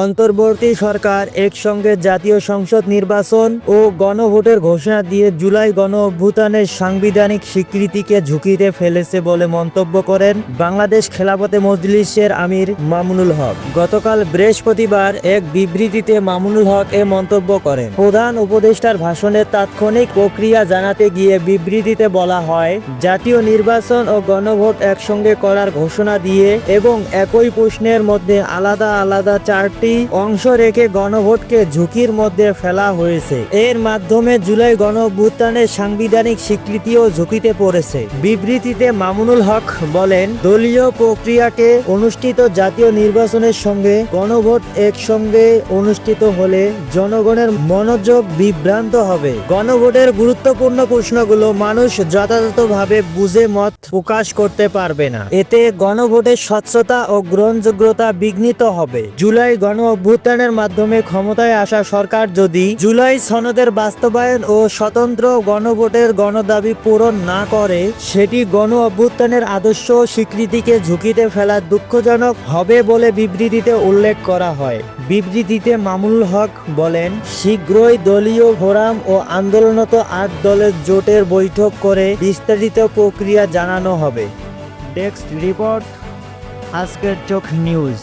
অন্তর্বর্তী সরকার একসঙ্গে জাতীয় সংসদ নির্বাচন ও গণভোটের ঘোষণা দিয়ে জুলাই গণ অভ্যুত্থানের সাংবিধানিক স্বীকৃতিকে ঝুঁকিতে ফেলেছে বলে মন্তব্য করেন বাংলাদেশ খেলাফতে মজলিসের আমির মামুনুল হক। গতকাল বৃহস্পতিবার এক বিবৃতিতে মামুনুল হক এ মন্তব্য করেন। প্রধান উপদেষ্টার ভাষণের তাৎক্ষণিক প্রক্রিয়া জানাতে গিয়ে বিবৃতিতে বলা হয়, জাতীয় নির্বাচন ও গণভোট একসঙ্গে করার ঘোষণা দিয়ে এবং একই প্রশ্নের মধ্যে আলাদা আলাদা চারটি অংশ রেখে গণভোটকে ঝুঁকির মধ্যে ফেলা হয়েছে। এর মাধ্যমে জুলাই গণ অভ্যুত্থানের সাংবিধানিক স্বীকৃতিও ঝুঁকিতে পড়েছে। বিবৃতিতে মামুনুল হক বলেন, দলীয় প্রক্রিয়াকে অনুষ্ঠিত জাতীয় নির্বাচনের সঙ্গে গণভোট একসঙ্গে অনুষ্ঠিত হলে জনগণের মনোযোগ বিভ্রান্ত হবে। গণভোটের গুরুত্বপূর্ণ প্রশ্নগুলো মানুষ যথাযথভাবে বুঝে মত প্রকাশ করতে পারবে না। এতে গণভোটের স্বচ্ছতা ও গ্রহণযোগ্যতা বিঘ্নিত হবে। জুলাই গণ অভ্যুত্থানের মাধ্যমে ক্ষমতায় আসা সরকার যদি জুলাই সনদের বাস্তবায়ন ও স্বতন্ত্র গণভোটের গণদাবি পূরণ না করে, সেটি গণ অভ্যুত্থানের আদর্শ স্বীকৃতিকে ঝুঁকিতে ফেলা দুঃখজনক হবে বলে বিবৃতিতে উল্লেখ করা হয়। বিবৃতিতে মামুনুল হক বলেন, শীঘ্রই দলীয় ফোরাম ও আন্দোলনরত ৮ দলের জোটের বৈঠক করে বিস্তারিত প্রক্রিয়া জানানো হবে। ডেস্ক রিপোর্ট, আজকের চোখ নিউজ।